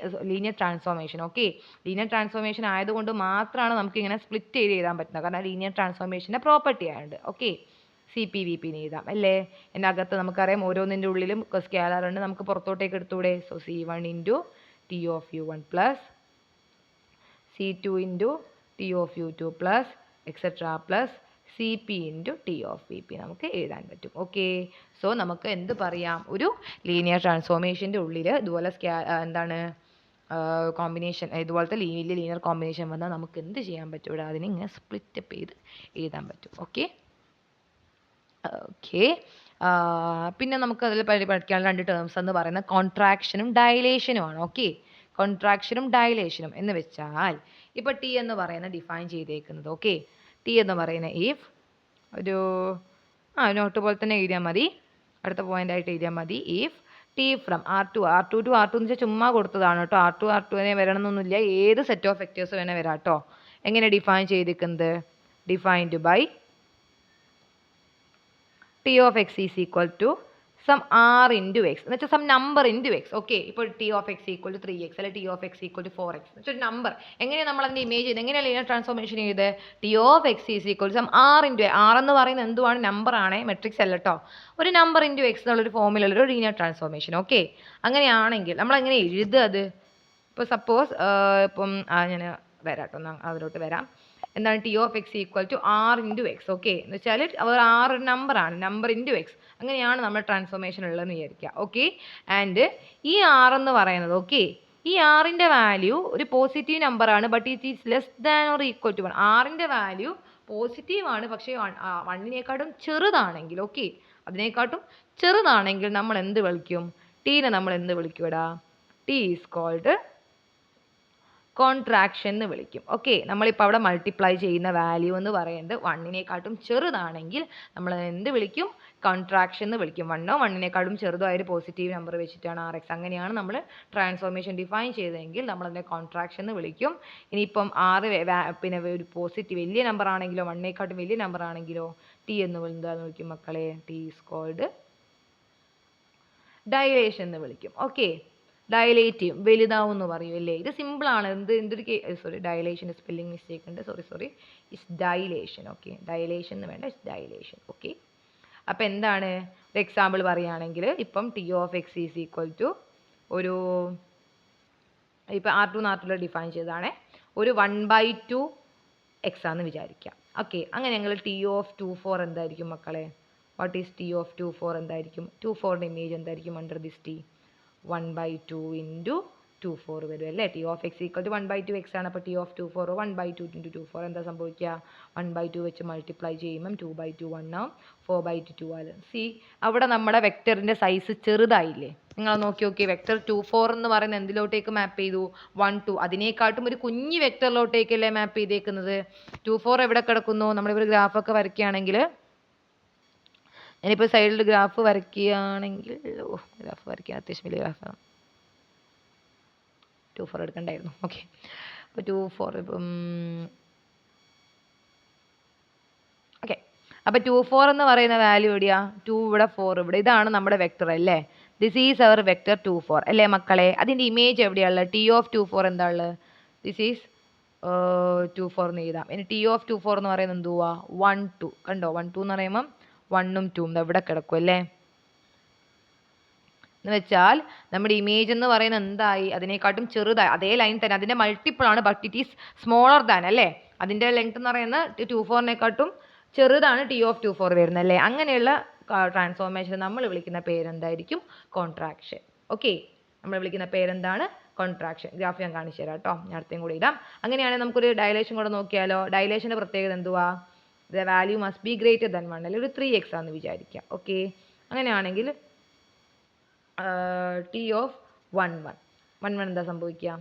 linear transformation. Okay, linear transformation ആയതുകൊണ്ട് മാത്രമാണ് നമുക്ക് ഇങ്ങനെ സ്പ്ലിറ്റ് ചെയ്ത് എഴുതാൻ പറ്റുന്നത്. കാരണം ലീനിയർ ട്രാൻസ്ഫോർമേഷൻ്റെ പ്രോപ്പർട്ടി ആയതുകൊണ്ട്. ഓക്കെ, സി പി വി പിന്ന് എഴുതാം അല്ലേ. എൻ്റെ അകത്ത് നമുക്കറിയാം ഓരോന്നിൻ്റെ ഉള്ളിലും സ്കേലാർ ഉണ്ട്, നമുക്ക് പുറത്തോട്ടേക്ക് എടുത്തൂടെ. So C one into T of U one plus C two into T of U two plus etcetera plus C P into T of V P നമുക്ക് എഴുതാൻ പറ്റും. ഓക്കെ, സോ നമുക്ക് എന്ത് പറയാം, ഒരു ലീനിയർ ട്രാൻസ്ഫോർമേഷൻ്റെ ഉള്ളിൽ ഇതുപോലെ എന്താണ് കോമ്പിനേഷൻ, ഇതുപോലത്തെ ലീനിയർ കോമ്പിനേഷൻ വന്നാൽ നമുക്ക് എന്ത് ചെയ്യാൻ പറ്റും, ഇവിടെ അതിനെ ഇങ്ങനെ സ്പ്ലിറ്റ് അപ്പ് ചെയ്ത് എഴുതാൻ പറ്റും. ഓക്കെ, പിന്നെ നമുക്ക് അതിൽ പഠിക്കാനുള്ള രണ്ട് ടേംസ് എന്ന് പറയുന്നത് കോൺട്രാക്ഷനും ഡയലേഷനുമാണ്. ഓക്കെ, കോൺട്രാക്ഷനും ഡയലേഷനും എന്ന് വെച്ചാൽ ഇപ്പോൾ ടി എന്ന് പറയുന്നത് ഡിഫൈൻ ചെയ്തേക്കുന്നത്. ഓക്കെ, ടി എന്ന് പറയുന്ന ഇഫ് ഒരു നോട്ട് പോലെ തന്നെ എഴുതിയാൽ മതി, അടുത്ത പോയിൻ്റായിട്ട് എഴുതിയാൽ മതി. If T from R2 to R2 എന്ന് വെച്ചാൽ ചുമ്മാ കൊടുത്തതാണ് കേട്ടോ. R2 വരണമെന്നൊന്നുമില്ല, ഏത് സെറ്റ് ഓഫ് വെക്ടേഴ്സ് വേണേൽ വരാം കേട്ടോ. എങ്ങനെ ഡിഫൈൻ ചെയ്തിരിക്കുന്നത്, defined by T of X is equal to some R into X എന്ന് വെച്ചാൽ some number into X. Okay, ഇപ്പോൾ T of X equal to 3x അല്ലെങ്കിൽ T of X equal to 4x എന്ന് വെച്ചാൽ ഒരു നമ്പർ. എങ്ങനെയാണ് നമ്മൾ അതിൻ്റെ ഇമേജ് ചെയ്ത്, എങ്ങനെയാണ് ലീനിയർ ട്രാൻസ്ഫോർമേഷൻ ചെയ്ത്, T of X is equal to some R into R എന്ന് പറയുന്നത് എന്തുവാണ്, നമ്പർ ആണ്, മെട്രിക്സ് അല്ല കേട്ടോ. ഒരു നമ്പർ ഇൻറ്റു എക്സ് എന്നുള്ളൊരു ഫോമിലുള്ളൊരു ലീനിയർ ട്രാൻസ്ഫോർമേഷൻ. ഓക്കെ, അങ്ങനെയാണെങ്കിൽ നമ്മൾ എങ്ങനെ എഴുതുക അത്. ഇപ്പോൾ സപ്പോസ് ഇപ്പം ഞാൻ വരാം കേട്ടോ, അതിലോട്ട് വരാം. എന്താണ് T of X equal to R into X. Okay, എന്ന് വെച്ചാൽ അവർ ആർ ഒരു നമ്പറാണ്, നമ്പർ ഇൻറ്റു എക്സ്. അങ്ങനെയാണ് നമ്മൾ ട്രാൻസ്ഫോർമേഷൻ ഉള്ളതെന്ന് വിചാരിക്കുക. ഓക്കെ, ആൻഡ് ഈ ആർ എന്ന് പറയുന്നത്, ഓക്കെ, ഈ ആറിൻ്റെ വാല്യൂ ഒരു പോസിറ്റീവ് നമ്പറാണ്, but it is less than or equal to 1. ആറിൻ്റെ വാല്യൂ പോസിറ്റീവ് ആണ്, പക്ഷേ 1നേക്കാട്ടും ചെറുതാണെങ്കിൽ, ഓക്കെ, അതിനെക്കാട്ടും ചെറുതാണെങ്കിൽ നമ്മൾ എന്ത് വിളിക്കും, ടീനെ നമ്മൾ എന്ത് വിളിക്കൂടാ, ടി ഈസ് കോൾഡ് കോൺട്രാക്ഷൻ എന്ന് വിളിക്കും. ഓക്കെ, നമ്മളിപ്പോൾ അവിടെ മൾട്ടിപ്ലൈ ചെയ്യുന്ന വാല്യൂ എന്ന് പറയുന്നത് 1-നേക്കാട്ടും ചെറുതാണെങ്കിൽ നമ്മൾ എന്ത് വിളിക്കും? കോൺട്രാക്ഷൻ എന്ന് വിളിക്കും. 1 1-നേക്കാളും ചെറുതോ ആയ ഒരു പോസിറ്റീവ് നമ്പർ വെച്ചിട്ടാണ് RX. അങ്ങനെയാണ് നമ്മൾ ട്രാൻസ്ഫോർമേഷൻ ഡിഫൈൻ ചെയ്തതെങ്കിൽ നമ്മൾ അതിനെ കോൺട്രാക്ഷൻ എന്ന് വിളിക്കും. ഇനിയിപ്പം പിന്നെ ഒരു പോസിറ്റീവ് വലിയ നമ്പർ ആണെങ്കിലോ 1-നേക്കാട്ടും വലിയ നമ്പർ ആണെങ്കിലോ T എന്ന് എന്താന്ന് വിളിക്കും മക്കളെ? T ഈസ് കോൾഡ് ഡയലേഷൻ എന്ന് വിളിക്കും. ഓക്കെ, ഡയലേറ്റ് ചെയ്യും, വലുതാവും എന്ന് പറയും അല്ലേ. ഇത് സിമ്പിളാണ്. സോറി, ഡയലേഷൻ സ്പെല്ലിംഗ് മിസ്റ്റേക്ക് ഉണ്ട്. Sorry, it's dilation. Okay, dilation എന്ന് വേണ്ട, ഇറ്റ്സ് ഡൈലേഷൻ. ഓക്കെ, അപ്പോൾ എന്താണ് ഒരു എക്സാമ്പിൾ പറയുകയാണെങ്കിൽ ഇപ്പം T of X is equal to ഒരു ഇപ്പം R2 R2 ഡിഫൈൻ ചെയ്തതാണേ, ഒരു 1/2 എക്സ് ആണെന്ന് വിചാരിക്കാം. ഓക്കെ, അങ്ങനെ ഞങ്ങൾ T ഓഫ് 24 എന്തായിരിക്കും മക്കളെ? വാട്ട് ഈസ് T ഓഫ് 24 എന്തായിരിക്കും? 24ൻ്റെ ഇമേജ് എന്തായിരിക്കും അണ്ടർ ദിസ് T? 1/2 ഇൻറ്റു 24 വരും അല്ലേ. T of X equal to 1/2 X ആണ്. അപ്പോൾ T ഓഫ് 24 1/2 ഇൻറ്റു 24 എന്താ സംഭവിക്കുക? 1/2 വെച്ച് മൾട്ടിപ്ലൈ ചെയ്യുമ്പം 2/2 1 ആവും, 4/2 2 ആവും. സി, അവിടെ നമ്മുടെ വെക്ടറിൻ്റെ സൈസ് ചെറുതായില്ലേ? നിങ്ങൾ നോക്കി വെക്ടർ 24 എന്ന് പറയുന്നത് എന്തിലോട്ടേക്ക് മാപ്പ് ചെയ്തു? 1 2. അതിനേക്കാട്ടും ഒരു കുഞ്ഞ് വെക്ടറിലോട്ടേക്കല്ലേ മാപ്പ് ചെയ്തേക്കുന്നത്. 24 എവിടെ കിടക്കുന്നു? നമ്മളിവിടെ ഗ്രാഫൊക്കെ വരയ്ക്കുകയാണെങ്കിൽ, ഞാനിപ്പോൾ സൈഡിൽ ഗ്രാഫ് വരയ്ക്കുകയാണെങ്കിൽ, ഗ്രാഫ് വരയ്ക്കാൻ അത്യാവശ്യം വലിയ ഗ്രാഫാണ്, 24 എടുക്കണ്ടായിരുന്നു. ഓക്കെ, അപ്പോൾ 24 ഇപ്പം ഓക്കെ, അപ്പോൾ 24 എന്ന് പറയുന്ന വാല്യൂ എവിടെയാ? 2 ഇവിടെ, 4 ഇവിടെ. ഇതാണ് നമ്മുടെ വെക്ടർ അല്ലേ. ദിസ് ഈസ് അവർ വെക്ടർ 24 അല്ലേ മക്കളെ. അതിൻ്റെ ഇമേജ് എവിടെയാണുള്ളത്? T ഓഫ് 24 എന്താ ഉള്ളത്? ദിസ് ഈസ് 24 എന്ന് എഴുതാം. ഇനി T ഓഫ് 24 എന്ന് പറയുന്നത് എന്തുവാ? 1 2. കണ്ടോ? 1 2 എന്ന് പറയുമ്പം 1ഉം 2ഉം ഇവിടെ കിടക്കും അല്ലേ. എന്ന് വെച്ചാൽ നമ്മുടെ ഇമേജ് എന്ന് പറയുന്നത് എന്തായി? അതിനെക്കാട്ടും ചെറുതായി, അതേ ലൈൻ തന്നെ, അതിൻ്റെ മൾട്ടിപ്പിൾ ആണ്, but it is smaller than അല്ലേ. അതിൻ്റെ ലെങ്ത് എന്ന് പറയുന്നത് 24-നേക്കാട്ടും ചെറുതാണ് T ഓഫ് 24 വരുന്നത് അല്ലേ. അങ്ങനെയുള്ള ട്രാൻസ്ഫോർമേഷൻ നമ്മൾ വിളിക്കുന്ന പേരെന്തായിരിക്കും? കോൺട്രാക്ഷൻ. ഓക്കെ, നമ്മൾ വിളിക്കുന്ന പേരെന്താണ്? കോൺട്രാക്ഷൻ. ഗ്രാഫ് ഞാൻ കാണിച്ചു തരാം കേട്ടോ, ഞാൻ അടുത്തേയും കൂടി ഇടാം. അങ്ങനെയാണെങ്കിൽ നമുക്കൊരു ഡയലേഷൻ കൂടെ നോക്കിയാലോ. ഡയലേഷൻ്റെ പ്രത്യേകത എന്തുവാ? The value must be greater than 1 അല്ലെങ്കിൽ ഒരു 3x ആണെന്ന് വിചാരിക്കാം. ഓക്കെ, അങ്ങനെയാണെങ്കിൽ T ഓഫ് 1 1 എന്താ സംഭവിക്കുക?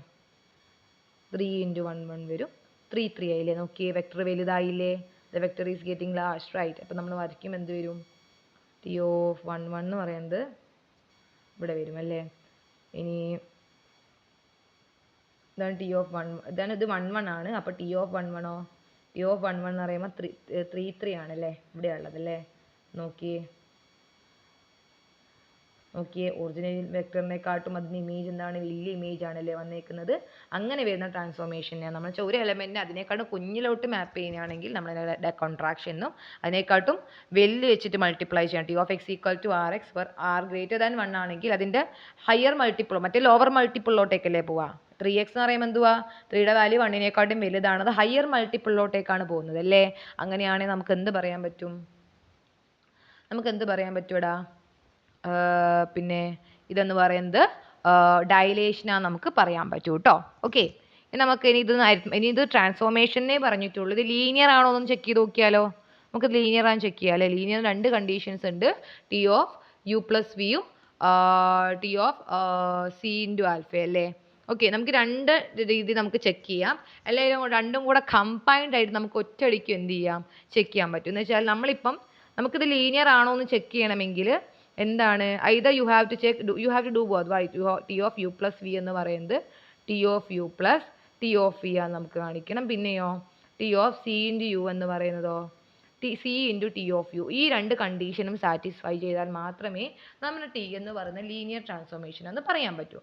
3 ഇൻറ്റു 1 1 വരും, 3 3 ആയില്ലേ. നോക്കിയേ, വെക്ടർ വലുതായില്ലേ. The vector is getting large, right. അപ്പം നമ്മൾ വരയ്ക്കും എന്ത് വരും? T ഓഫ് 1 1 എന്ന് പറയുന്നത് ഇവിടെ വരും അല്ലേ. ഇനി ഇതാണ് T ഓഫ് 1, ഇതാണ്, ഇത് 1 1 ആണ്. അപ്പോൾ T ഓഫ് 1 1ഓ? T ഓഫ് 1 1 എന്ന് പറയുമ്പോൾ 3 3 ആണല്ലേ ഇവിടെയുള്ളത് അല്ലേ. നോക്കിയേ ഒറിജിനൽ വെക്ടറിനെക്കാട്ടും അതിന് ഇമേജ് എന്താണ്? വലിയ ഇമേജ് ആണല്ലേ വന്നേക്കുന്നത്. അങ്ങനെ വരുന്ന ട്രാൻസ്ഫോർമേഷനെ നമ്മൾ ഒരു എലമെൻറ്റിനെ അതിനേക്കാട്ടും കുഞ്ഞിലോട്ട് മാപ്പ് ചെയ്യുകയാണെങ്കിൽ നമ്മൾ കോൺട്രാക്ഷൻ എന്നും, അതിനേക്കാട്ടും വലിയ വെച്ചിട്ട് മൾട്ടിപ്ലൈ ചെയ്യണം. T of X equal to RX for R greater than 1 ആണെങ്കിൽ അതിൻ്റെ ഹയർ മൾട്ടിപ്പിൾ, മറ്റേ ലോവർ മൾട്ടിപ്പിളിലോട്ടേക്കല്ലേ പോവുക. 3x എന്ന് പറയുമ്പോൾ എന്തുവാ? 3യുടെ വാല്യൂ 1-നേക്കാട്ടും വലുതാണ്, അത് ഹയർ മൾട്ടിപ്പിളിലോട്ടേക്കാണ് പോകുന്നത് അല്ലേ. അങ്ങനെയാണെങ്കിൽ നമുക്ക് എന്ത് പറയാൻ പറ്റും? പറ്റുമടാ? പിന്നെ ഇതെന്ന് പറയുന്നത് ഡയലേഷനാണ് നമുക്ക് പറയാൻ പറ്റൂ കേട്ടോ. ഓക്കെ, നമുക്ക് ഇനി ഇത് ട്രാൻസ്ഫോർമേഷനെ പറഞ്ഞിട്ടുള്ളൂ. ഇത് ലീനിയർ ആണോ എന്ന് ചെക്ക് ചെയ്ത് നോക്കിയാലോ. നമുക്ക് ലീനിയർ ആണെന്ന് ചെക്ക് ചെയ്യാം അല്ലേ. ലീനിയർ 2 കണ്ടീഷൻസ് ഉണ്ട്. T ഓഫ് u പ്ലസ് വിയും T of C into alpha അല്ലേ. ഓക്കെ, നമുക്ക് 2 രീതി നമുക്ക് ചെക്ക് ചെയ്യാം. എല്ലാവരും രണ്ടും കൂടെ കമ്പൈൻഡ് ആയിട്ട് നമുക്ക് ഒറ്റയടിക്ക് എന്ത് ചെയ്യാം? ചെക്ക് ചെയ്യാൻ പറ്റും. എന്ന് വെച്ചാൽ നമുക്കിത് ലീനിയർ ആണോ എന്ന് ചെക്ക് ചെയ്യണമെങ്കിൽ എന്താണ്? either you have to do both, right? T of u plus v എന്ന് പറയുന്നത് T of u plus T of v ആണ് നമുക്ക് കാണിക്കണം. പിന്നെയോ T of C into u എന്ന് പറയുന്നതോ C into T of u. ഈ 2 കണ്ടീഷനും സാറ്റിസ്ഫൈ ചെയ്താൽ മാത്രമേ നമ്മൾ T എന്ന് പറയുന്ന ലീനിയർ ട്രാൻസ്ഫോർമേഷൻ എന്ന് പറയാൻ പറ്റൂ.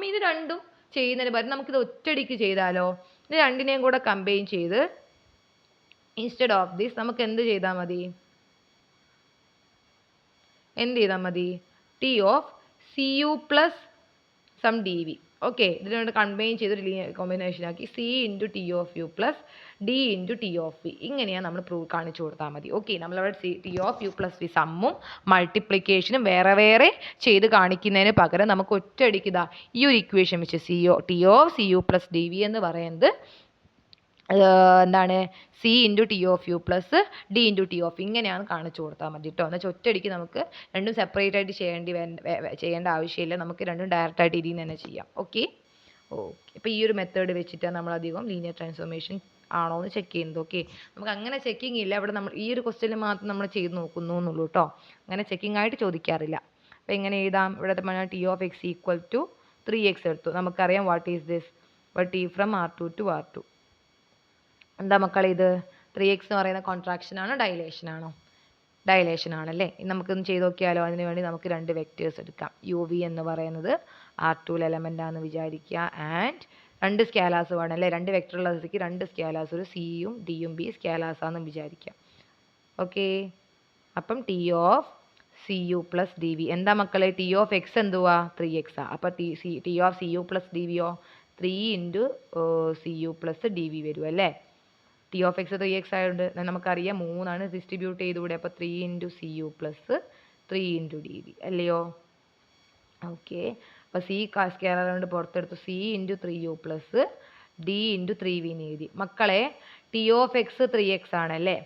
ഇത് രണ്ടും ചെയ്യുന്നതിന് പകരം നമുക്കിത് ഒറ്റയടിക്ക് ചെയ്താലോ. ഇത് രണ്ടിനെയും കൂടെ കമ്പൈൻ ചെയ്ത് ഇൻസ്റ്റെഡ് ഓഫ് ദിസ് നമുക്ക് എന്ത് ചെയ്താൽ മതി? T of CU plus some DV. Okay, ഇതിനോട് കമ്പൈൻ ചെയ്തൊരു കോമ്പിനേഷൻ ആക്കി C into T of U plus D into T of V. ഇങ്ങനെയാണ് നമ്മൾ കാണിച്ചു കൊടുത്താൽ മതി. ഓക്കെ, നമ്മളവിടെ T of U plus V സമ്മും മൾട്ടിപ്ലിക്കേഷനും വേറെ വേറെ ചെയ്ത് കാണിക്കുന്നതിന് പകരം നമുക്ക് ഒറ്റയടിക്ക് ഈ ഒരു ഇക്വേഷൻ വെച്ച് T of CU plus DV എന്ന് പറയുന്നത് എന്താണ്? C into T of U plus D into T of ഇങ്ങനെയാണ് കാണിച്ചു കൊടുത്താൽ മതി കേട്ടോ. എന്നുവെച്ചാൽ ഒറ്റയടിക്ക് നമുക്ക് രണ്ടും സെപ്പറേറ്റ് ആയിട്ട് ചെയ്യേണ്ട ആവശ്യമില്ല. നമുക്ക് രണ്ടും ഡയറക്റ്റ് ആയിട്ട് ഇതിൽ നിന്ന് തന്നെ ചെയ്യാം. ഓക്കെ, ഓക്കെ, അപ്പോൾ ഈ ഒരു മെത്തേഡ് വെച്ചിട്ടാണ് നമ്മളധികം ലീനിയർ ട്രാൻസ്ഫോർമേഷൻ ആണോ എന്ന് ചെക്ക് ചെയ്യുന്നത്. ഓക്കെ, നമുക്ക് അങ്ങനെ ചെക്കിംഗ് ഇല്ല ഇവിടെ, നമ്മൾ ഈ ഒരു ക്വസ്റ്റ്യനിൽ മാത്രം നമ്മൾ ചെയ്ത് നോക്കുന്നു എന്നുള്ളൂ കേട്ടോ. അങ്ങനെ ചെക്കിംഗ് ആയിട്ട് ചോദിക്കാറില്ല. അപ്പോൾ എങ്ങനെ എഴുതാം? ഇവിടെ T of X equal to 3x എടുത്തു. നമുക്കറിയാം what is this, T from R2 to R2. എന്താ മക്കളെ ഇത്? 3x എന്ന് പറയുന്ന കോൺട്രാക്ഷൻ ആണോ ഡൈലേഷൻ ആണോ? ഡൈലേഷൻ ആണല്ലേ. നമുക്കൊന്ന് ചെയ്ത് നോക്കിയാലോ. അതിന് വേണ്ടി നമുക്ക് 2 വെക്റ്റേഴ്സ് എടുക്കാം. UV എന്ന് പറയുന്നത് R2 എലമെൻ്റ് ആണെന്ന് വിചാരിക്കുക. ആൻഡ് 2 സ്കേലാസ് വേണം അല്ലേ. 2 വെക്റ്റർ ഉള്ള സ്ഥിതിക്ക് 2 സ്കേലാസ്, ഒരു സിയും ഡിയും ബി സ്കേലാസ് ആണെന്ന് വിചാരിക്കാം. ഓക്കെ, അപ്പം T of C U plus D V എന്താ മക്കളെ? ടി ഓഫ് എക്സ് എന്തുവാ? 3x ആ. അപ്പം T of C U plus D വിയോ 3 into C U plus D V വരും അല്ലേ. ടി ഓഫ് എക്സ് 3x ആയതുകൊണ്ട് നമുക്കറിയാം 3 ആണ് ഡിസ്ട്രിബ്യൂട്ട് ചെയ്തുകൂടെ. അപ്പോൾ 3 into C U plus 3 into d v അല്ലയോ. ഓക്കെ, അപ്പോൾ സി സ്കെയിലർ കൊണ്ട് പുറത്തെടുത്തു. C into 3u plus D into 3v എന്ന് എഴുതി. മക്കളെ ടി ഓഫ് എക്സ് 3x ആണല്ലേ.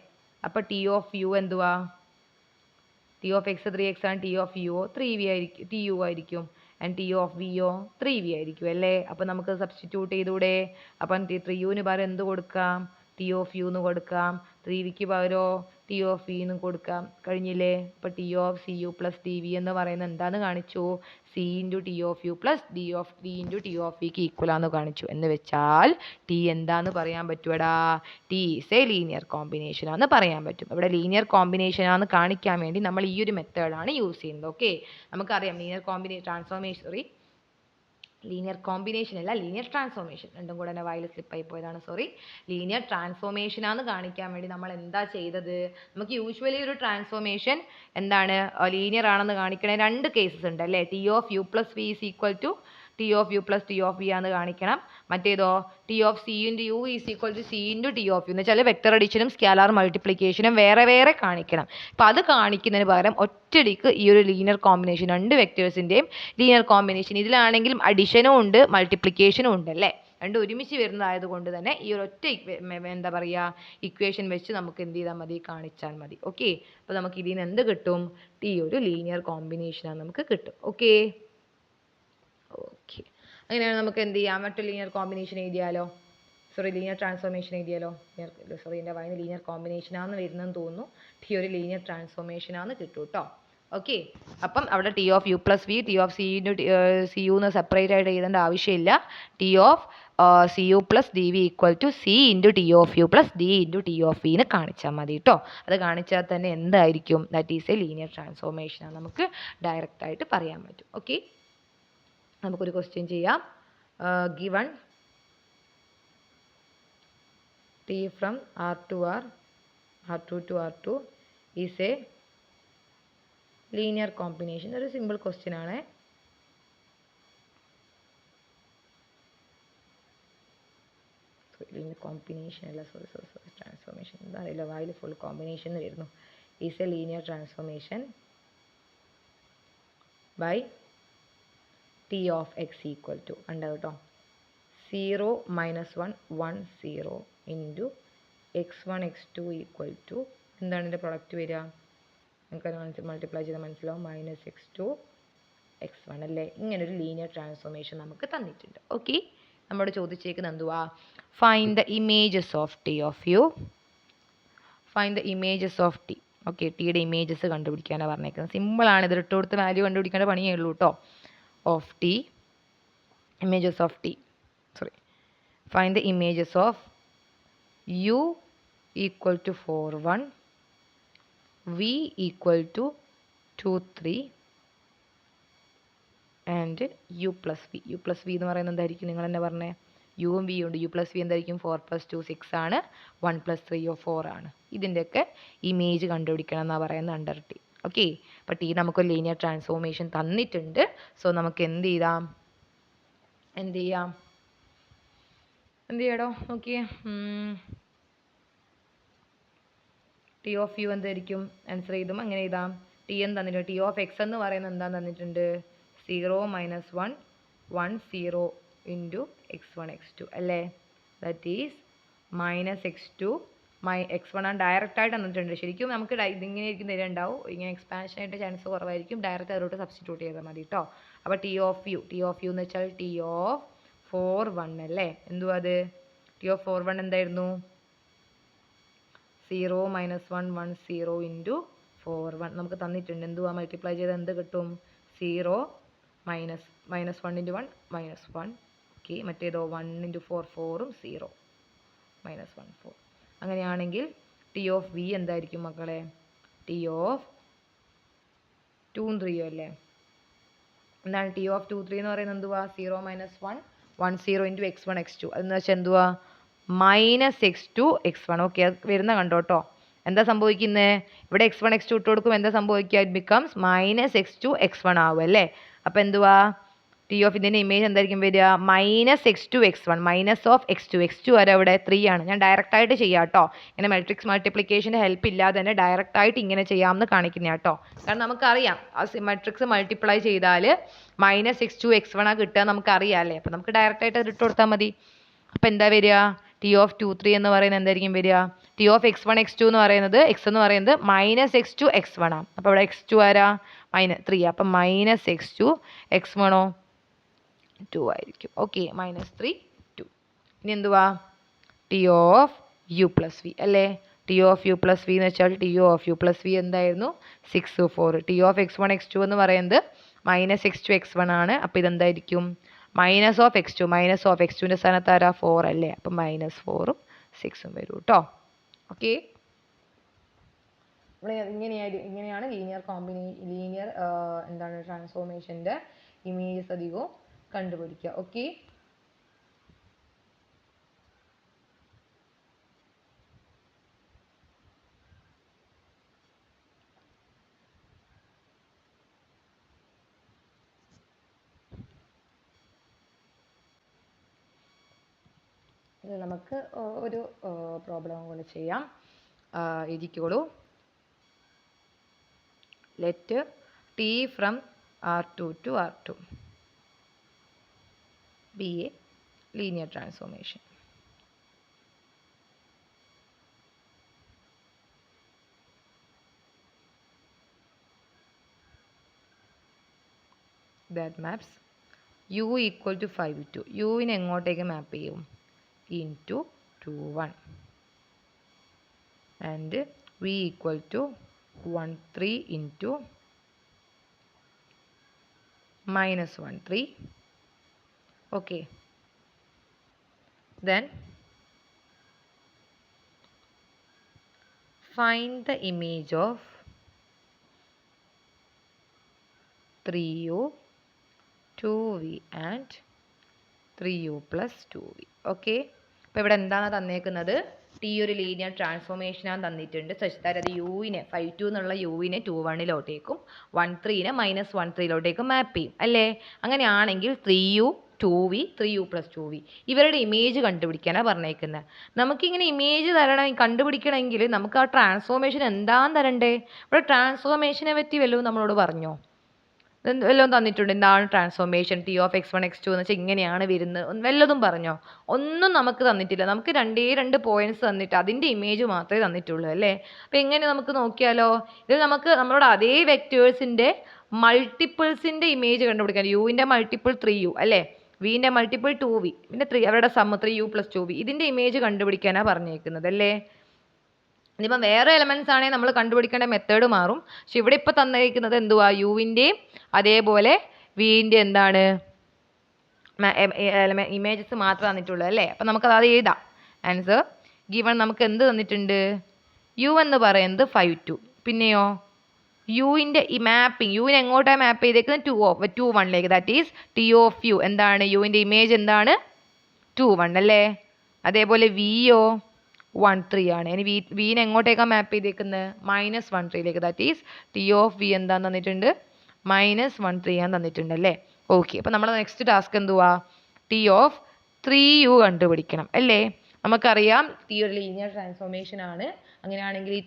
അപ്പോൾ ടി ഓഫ് യു എന്തുവാ? ടി ഓഫ് എക്സ് 3x ആണ്. ടി ഓഫ് യുവോ 3v ആയിരിക്കും, ടി യു ആയിരിക്കും. ആൻഡ് ടി ഓഫ് വിയോ 3v ആയിരിക്കും അല്ലേ. അപ്പോൾ നമുക്ക് സബ്സ്റ്റിറ്റ്യൂട്ട് ചെയ്തുകൂടെ. അപ്പം 3uന് പകരം എന്ത് കൊടുക്കാം? ടി ഓഫ് യു എന്ന് കൊടുക്കാം. 3vക്ക് പകരമോ ടി ഓഫ് വി എന്ന് കൊടുക്കാം. കഴിഞ്ഞില്ലേ. അപ്പോൾ T of C U plus D V എന്ന് പറയുന്നത് എന്താണെന്ന് കാണിച്ചു? C into T of U plus D of V into T of വിക്ക് ഈക്വലാന്ന് കാണിച്ചു. എന്ന് വെച്ചാൽ ടി എന്താന്ന് പറയാൻ പറ്റുമടാ? T is a linear combination ആണെന്ന് പറയാൻ പറ്റും. ഇവിടെ ലീനിയർ കോമ്പിനേഷൻ ആണെന്ന് കാണിക്കാൻ വേണ്ടി നമ്മൾ ഈ ഒരു മെത്തേഡാണ് യൂസ് ചെയ്യുന്നത്. ഓക്കെ, നമുക്കറിയാം ലീനിയർ കോമ്പിനേഷൻ അല്ല, ലീനിയർ ട്രാൻസ്ഫോർമേഷൻ. രണ്ടും കൂടെ തന്നെ വായിൽ സ്ലിപ്പായി പോയതാണ്, സോറി. ലീനിയർ ട്രാൻസ്ഫോർമേഷൻ ആണെന്ന് കാണിക്കാൻ വേണ്ടി നമ്മൾ എന്താ ചെയ്തത്? നമുക്ക് യൂഷ്വലി ഒരു ട്രാൻസ്ഫോർമേഷൻ എന്താണ് ലീനിയർ ആണെന്ന് കാണിക്കണേ 2 കേസസ് ഉണ്ട് അല്ലേ. T of U plus V is equal to T of U plus T of V ആണെന്ന് കാണിക്കണം. മറ്റേതോ T of C into U is equal to C into T of U എന്ന് വെച്ചാൽ വെക്ടർ അഡിഷനും സ്കാലാർ മൾട്ടിപ്ലിക്കേഷനും വേറെ വേറെ കാണിക്കണം. അപ്പോൾ അത് കാണിക്കുന്നതിന് പകരം ഒറ്റയടിക്ക് ഈ ഒരു ലീനിയർ കോമ്പിനേഷൻ, 2 വെക്ടേഴ്സിൻ്റെയും ലീനിയർ കോമ്പിനേഷൻ, ഇതിലാണെങ്കിലും അഡിഷനും ഉണ്ട് മൾട്ടിപ്ലിക്കേഷനും ഉണ്ട് അല്ലേ. രണ്ടും ഒരുമിച്ച് വരുന്നതായതുകൊണ്ട് തന്നെ ഈ ഒരു ഒറ്റ എന്താ പറയുക ഇക്വേഷൻ വെച്ച് നമുക്ക് എന്ത് ചെയ്താൽ മതി? കാണിച്ചാൽ മതി. ഓക്കെ, അപ്പോൾ നമുക്ക് ഇതിൽ നിന്ന് എന്ത് കിട്ടും? ഈ ഒരു ലീനിയർ കോമ്പിനേഷനാണ് നമുക്ക് കിട്ടും. ഓക്കെ, അങ്ങനെയാണ് നമുക്ക് എന്ത് ചെയ്യാം? മറ്റൊരു ലീനിയർ കോമ്പിനേഷൻ എഴുതിയാലോ. ലീനിയർ ട്രാൻസ്ഫോർമേഷൻ എഴുതിയാലോ. എൻ്റെ വായന ലീനിയർ കോമ്പിനേഷനാണെന്ന് വരുന്നതെന്ന് തോന്നുന്നു. ടി ഒരു ലീനിയർ ട്രാൻസ്ഫോർമേഷനാണെന്ന് കിട്ടും കേട്ടോ. ഓക്കെ, അപ്പം അവിടെ T of U plus V, T of C into C U എന്ന് സെപ്പറേറ്റ് ആയിട്ട് എഴുതേണ്ട ആവശ്യമില്ല. T of C U plus D V equal to C into T of U plus D into T of വിന്ന് കാണിച്ചാൽ മതി കേട്ടോ. അത് കാണിച്ചാൽ തന്നെ എന്തായിരിക്കും? That is a linear transformation ആണ് നമുക്ക് ഡയറക്റ്റ് ആയിട്ട് പറയാൻ പറ്റും. ഓക്കെ, നമുക്കൊരു ക്വസ്റ്റ്യൻ ചെയ്യാം. Given T from R2 to R2 is a linear combination. ഒരു സിമ്പിൾ ക്വസ്റ്റ്യൻ ആണ്. ലീനിയർ കോമ്പിനേഷൻ അല്ല, സോറി ട്രാൻസ്ഫോർമേഷൻ. എന്താ അറിയില്ല, വായിൽ ഫുൾ കോമ്പിനേഷൻ വരുന്നു. Is a linear transformation by T of X equal to ഉണ്ട് കേട്ടോ 0 - 1 1 0 into x1 x2 equal to എന്താണ് ഇതിൻ്റെ പ്രൊഡക്റ്റ് വരിക? നമുക്ക് മൾട്ടിപ്ലൈ ചെയ്താൽ മനസ്സിലാവും. -x2 x1 അല്ലേ. ഇങ്ങനൊരു ലീനിയർ ട്രാൻസ്ഫോർമേഷൻ നമുക്ക് തന്നിട്ടുണ്ട്. ഓക്കെ, നമ്മോട് ചോദിച്ചേക്കുന്നത് എന്തുവാ? Find the images of T of u. Find the images of T. Okay, ടിയുടെ ഇമേജസ് കണ്ടുപിടിക്കാനാണ് പറഞ്ഞേക്കുന്നത്. സിമ്പിളാണ്, ഇത് ഇട്ട് കൊടുത്ത് വാല്യൂ കണ്ടുപിടിക്കേണ്ട പണിയേ ഉള്ളൂ കേട്ടോ. Of T, images of t, find the images of u equal to 4 1, v equal to 2 3 and u plus v. u plus v എന്ന് പറയുന്നത് എന്തായിരിക്കും? നിങ്ങൾ തന്നെ പറഞ്ഞേ. യുവും വി ഉണ്ട്. u plus v എന്തായിരിക്കും? 4 + 2 6 ആണ്. 1 + 3 4 ആണ്. ഇതിൻ്റെയൊക്കെ ഇമേജ് കണ്ടുപിടിക്കണം എന്നാണ് പറയുന്നത് അണ്ടർ ടി. ഓക്കെ, അപ്പോൾ ടി നമുക്കൊരു ലീനിയർ ട്രാൻസ്ഫോർമേഷൻ തന്നിട്ടുണ്ട്. സോ നമുക്ക് എന്ത് ചെയ്യാടോ? നോക്കിയേ, ടി ഓഫ് യു എന്തായിരിക്കും? ആൻസർ ചെയ്തും അങ്ങനെ എഴുതാം. ടി എന്ന് തന്നിട്ടുണ്ട്. ടി ഓഫ് എക്സ് എന്ന് പറയുന്നത് എന്താന്ന് തന്നിട്ടുണ്ട്? 0 - 1 1 0 ഇൻറ്റു x1 x2 അല്ലേ. ദാറ്റ് ഈസ് -x2 x1 ആണ് ഡയറക്റ്റ് ആയിട്ട് തന്നിട്ടുണ്ട്. ശരിക്കും നമുക്ക് ഇതിങ്ങനെ ആയിരിക്കും തരുന്നുണ്ടാവും. ഇങ്ങനെ എക്സ്പാൻഷൻ ആയിട്ട് ചാൻസ് കുറവായിരിക്കും. ഡയറക്റ്റ് അതിലോട്ട് സബ്സ്റ്റിറ്റ്യൂട്ട് ചെയ്താൽ മതി കേട്ടോ. അപ്പോൾ ടി ഓഫ് യു എന്ന് വെച്ചാൽ ടി ഓഫ് 4 1 അല്ലേ? എന്തുവാ അത്? ടി ഓഫ് 4 1 എന്തായിരുന്നു? 0 - 1 1 0 ഇൻറ്റു 4 1 നമുക്ക് തന്നിട്ടുണ്ട്. എന്തുവാ മൾട്ടിപ്ലൈ ചെയ്താൽ എന്ത് കിട്ടും? 0 മൈനസ് 1 ഇൻറ്റു 1 -1. ഓക്കെ, മറ്റേതോ 1 ഇൻറ്റു 4 4ഉം 0 -1 4. അങ്ങനെയാണെങ്കിൽ ടി ഓഫ് വി എന്തായിരിക്കും മക്കളെ? ടി ഓഫ് 2 3 അല്ലേ? എന്താണ് ടി ഓഫ് 2 3 എന്ന് പറയുന്നത്? എന്തുവാ? 0 - 1 1 0 ഇൻറ്റു x1 x2. അതെന്ന് വെച്ചാൽ എന്തുവാ? -x2 x1. ഓക്കെ, അത് വരുന്ന കണ്ടോട്ടോ. എന്താ സംഭവിക്കുന്നത്? ഇവിടെ x1 x2 ഇട്ട് കൊടുക്കും. എന്താ സംഭവിക്കുക? ഇറ്റ് ബിക്കംസ് -x2 x1 ആവും അല്ലേ? അപ്പം എന്തുവാ? ടി ഓഫ് ഇതിൻ്റെ ഇമേജ് എന്തായിരിക്കും വരിക? -x2 x1 -x2 x2 വരെ അവിടെ 3 ആണ്. ഞാൻ ഡയറക്റ്റ് ആയിട്ട് ചെയ്യാം കേട്ടോ. ഇങ്ങനെ മെട്രിക്സ് മൾട്ടിപ്ലിക്കേഷൻ്റെ ഹെൽപ്പ് ഇല്ലാതെ തന്നെ ഡയറക്റ്റ് ആയിട്ട് ഇങ്ങനെ ചെയ്യാമെന്ന് കാണിക്കുന്ന കേട്ടോ. കാരണം നമുക്കറിയാം മെട്രിക്സ് മൾട്ടിപ്ലൈ ചെയ്താൽ -x2 x1 ആ കിട്ടുക നമുക്കറിയാം അല്ലേ? അപ്പം നമുക്ക് ഡയറക്റ്റ് ആയിട്ട് അത് ഇട്ട് കൊടുത്താൽ മതി. അപ്പം എന്താ വരിക? ടി ഓഫ് 2 3 എന്ന് പറയുന്നത് എന്തായിരിക്കും വരിക? ടി ഓഫ് x1 x2 എന്ന് പറയുന്നത് x എന്ന് പറയുന്നത് -x2 x1 ആണ്. അപ്പോൾ ഇവിടെ x2 ആരാ? -3. അപ്പം -x2 x1 2 ആയിരിക്കും. ഓക്കെ, -3 2. ഇനി എന്തുവാ? T of U plus V അല്ലേ? T of U plus V എന്ന് വെച്ചാൽ T of U plus V എന്തായിരുന്നു? 6 4. ടി ഓഫ് x1 x2 എന്ന് പറയുന്നത് -x2 x1 ആണ്. അപ്പോൾ ഇതെന്തായിരിക്കും? -x2 സ്ഥാനത്ത് ആരാ? 4 അല്ലേ? അപ്പം -4ഉം 6ഉം വരും കേട്ടോ. ഓക്കെ, ഇങ്ങനെയാണ് ലീനിയർ എന്താണ് ട്രാൻസ്ഫോർമേഷൻ്റെ ഇമേജസ് അധികവും കണ്ടുപിടിക്കുക. ഓക്കെ, നമുക്ക് ഒരു പ്രോബ്ലം കൂടെ ചെയ്യാം. ഇരിക്കോളൂ. Let T from R2 to R2 be a linear transformation. That maps u equal to 5 2. യുവിനെ എങ്ങോട്ടേക്ക് മാപ്പ് ചെയ്യും? into 2 1 and v equal to 1 3 into -1 3. okay, then find the image of 3u 2v and 3u plus 2v. Okay, അപ്പോൾ ഇവിടെ എന്താണ് തന്നേക്കുന്നത്? T ഒരു linear ട്രാൻസ്ഫോർമേഷനാണ് തന്നിട്ടുണ്ട്. Such that അത് യുവിനെ 5 2 എന്നുള്ള യുവിനെ 2 1 1 3നെ -1 3 മാപ്പ് ചെയ്യും അല്ലേ? അങ്ങനെയാണെങ്കിൽ 3u 2v 3u plus 2v ഇവരുടെ ഇമേജ് കണ്ടുപിടിക്കാനാണ് പറഞ്ഞേക്കുന്നത്. നമുക്കിങ്ങനെ ഇമേജ് കണ്ടുപിടിക്കണമെങ്കിൽ നമുക്ക് ആ ട്രാൻസ്ഫോർമേഷൻ എന്താണെന്ന് തരണ്ടേ? ഇവിടെ ട്രാൻസ്ഫോർമേഷനെ പറ്റി വല്ലതും നമ്മളോട് പറഞ്ഞോ? വല്ലതും തന്നിട്ടുണ്ട്? എന്താണ് transformation? T of x1 x2 എന്ന് വെച്ചാൽ ഇങ്ങനെയാണ് വരുന്നത് വല്ലതും പറഞ്ഞോ? ഒന്നും നമുക്ക് തന്നിട്ടില്ല. നമുക്ക് 2 പോയിന്റ്സ് തന്നിട്ട് അതിൻ്റെ ഇമേജ് മാത്രമേ തന്നിട്ടുള്ളൂ അല്ലേ? അപ്പോൾ എങ്ങനെ നമുക്ക് നോക്കിയാലോ? ഇത് നമുക്ക് നമ്മളോട് അതേ വെക്റ്റേഴ്സിൻ്റെ മൾട്ടിപ്പിൾസിൻ്റെ ഇമേജ് കണ്ടുപിടിക്കാൻ. യുവിൻ്റെ മൾട്ടിപ്പിൾ 3u അല്ലേ? വിൻ്റെ മൾട്ടിപ്പിൾ 2v പിന്നെ 3 അവരുടെ സമ്മ് 3u plus 2v ഇതിൻ്റെ ഇമേജ് കണ്ടുപിടിക്കാനാണ് പറഞ്ഞേക്കുന്നത് അല്ലേ? ഇനിയിപ്പം വേറെ എലമെൻറ്റ്സ് ആണെങ്കിൽ നമ്മൾ കണ്ടുപിടിക്കേണ്ട മെത്തേഡ് മാറും. പക്ഷെ ഇവിടെ ഇപ്പോൾ തന്നിരിക്കുന്നത് എന്തുവാ? യുവിൻ്റെയും അതേപോലെ വിൻ്റെ എന്താണ് ഇമേജസ് മാത്രമേ തന്നിട്ടുള്ളൂ അല്ലേ? അപ്പം നമുക്കത് എഴുതാം. ആൻസർ ഗിവൺ നമുക്ക് എന്ത് തന്നിട്ടുണ്ട്? യു എന്ന് പറയുന്നത് 5 2. പിന്നെയോ യുവിൻ്റെ ഈ മാപ്പിംഗ് യുവിനെ എങ്ങോട്ടാണ് മാപ്പ് ചെയ്തേക്കുന്നത്? 2 1 that is T of u എന്താണ്? യുവിൻ്റെ ഇമേജ് എന്താണ്? 2 1 അല്ലേ? അതേപോലെ വിയോ 1 3 ആണ്. ഇനി വിനെ എങ്ങോട്ടേക്കാണ് മാപ്പ് ചെയ്തേക്കുന്നത്? -1 3 that is T of v എന്താന്ന് തന്നിട്ടുണ്ട്? -1 3 ആണ് തന്നിട്ടുണ്ട് അല്ലേ? ഓക്കെ, അപ്പോൾ നമ്മുടെ നെക്സ്റ്റ് ടാസ്ക് എന്തുവാ? ടി ഓഫ് 3u കണ്ടുപിടിക്കണം അല്ലേ? നമുക്കറിയാം ടി ഒരു ലീനിയർ ട്രാൻസ്ഫോർമേഷൻ ആണ്. അങ്ങനെയാണെങ്കിൽ ഈ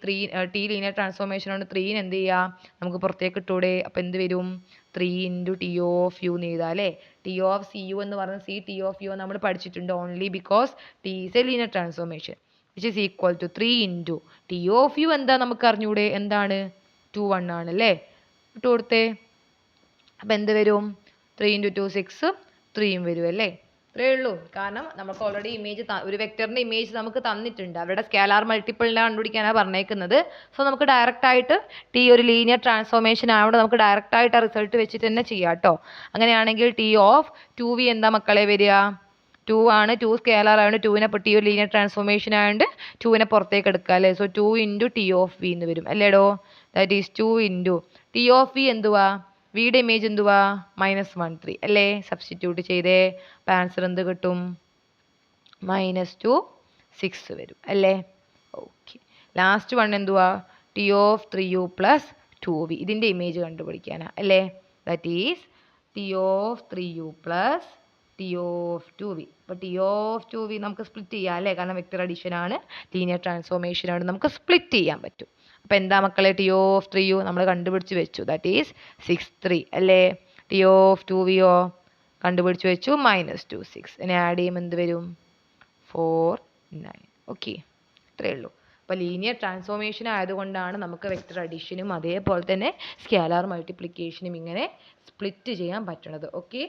ടി ലീനിയർ ട്രാൻസ്ഫോർമേഷൻ കൊണ്ട് 3ന് എന്ത് ചെയ്യുക? നമുക്ക് പുറത്തേക്ക് ഇട്ടൂടെ? അപ്പോൾ എന്ത് വരും? 3 ഇൻറ്റു ടി ഓഫ് യു എന്ന് എഴുതാം അല്ലേ? ടി ഓഫ് സി യു എന്ന് പറഞ്ഞാൽ സി ടി ഓഫ് യു നമ്മൾ പഠിച്ചിട്ടുണ്ട്. Only because T is a linear transformation which is equal to 3 into T of u എന്താ നമുക്ക് അറിഞ്ഞൂടെ? എന്താണ്? 2 1 ആണ് അല്ലേ? ഇട്ട് കൊടുത്തേ. അപ്പം എന്ത് വരും? 3 into 2 6 3യും വരും അല്ലേ? ഇത്രയേ ഉള്ളൂ. കാരണം നമുക്ക് ഓൾറെഡി ഇമേജ് ഒരു വെക്ടറിൻ്റെ ഇമേജ് നമുക്ക് തന്നിട്ടുണ്ട്. അവരുടെ സ്കേലാർ മൾട്ടിപ്പിളിനെ കണ്ടുപിടിക്കാനാണ് പറഞ്ഞേക്കുന്നത്. സോ നമുക്ക് ഡയറക്റ്റ് ആയിട്ട് ടി ഒരു ലീനിയർ ട്രാൻസ്ഫോർമേഷൻ ആയതുകൊണ്ട് നമുക്ക് ഡയറക്റ്റ് ആയിട്ട് ആ റിസൾട്ട് വെച്ചിട്ട് തന്നെ ചെയ്യാം കേട്ടോ. അങ്ങനെയാണെങ്കിൽ ടി ഓഫ് 2v എന്താ മക്കളെ വരിക? 2 ആണ്. 2 സ്കേലാർ ആയതുകൊണ്ട് 2നെ ടി ഒരു ലീനിയർ ട്രാൻസ്ഫോർമേഷൻ ആയതുകൊണ്ട് 2നെ പുറത്തേക്ക് എടുക്കുക അല്ലേ. So 2 into T of V എന്ന് വരും അല്ലേടോ. That is 2 into T of V എന്തുവാ? വിയുടെ ഇമേജ് എന്തുവാ? -1 3 അല്ലേ. സബ്സ്റ്റിറ്റ്യൂട്ട് ചെയ്തേ. അപ്പം ആൻസർ എന്ത് കിട്ടും? -2 6 വരും അല്ലേ. ഓക്കെ. ലാസ്റ്റ് വൺ എന്തുവാ? T of 3u plus 2v. ഇതിൻ്റെ ഇമേജ് കണ്ടുപിടിക്കാനാ അല്ലേ. That is T of 3u plus T of 2v. അപ്പോൾ ടി ഓഫ് 2v നമുക്ക് സ്പ്ലിറ്റ് ചെയ്യാം അല്ലേ. കാരണം വെക്റ്റർ അഡീഷൻ ആണ്, ലീനിയർ ട്രാൻസ്ഫോർമേഷൻ ആണ്, നമുക്ക് സ്പ്ലിറ്റ് ചെയ്യാൻ പറ്റും. അപ്പോൾ എന്താ മക്കളെ? ടി ഓഫ് 3u നമ്മൾ കണ്ടുപിടിച്ച് വെച്ചു. ദാറ്റ് ഈസ് 6 3 അല്ലേ. ടി ഓഫ് 2vയോ കണ്ടുപിടിച്ച് വെച്ചു. -2 6. ഇനി ആഡ് ചെയ്യുമ്പോൾ എന്ത് വരും? 4 9. ഓക്കെ, ഇത്രയേ ഉള്ളൂ. അപ്പോൾ ലീനിയർ ട്രാൻസ്ഫോർമേഷൻ ആയതുകൊണ്ടാണ് നമുക്ക് വെക്റ്റർ അഡീഷനും അതേപോലെ തന്നെ സ്കേലാർ മൾട്ടിപ്ലിക്കേഷനും ഇങ്ങനെ സ്പ്ലിറ്റ് ചെയ്യാൻ പറ്റണത്. ഓക്കെ.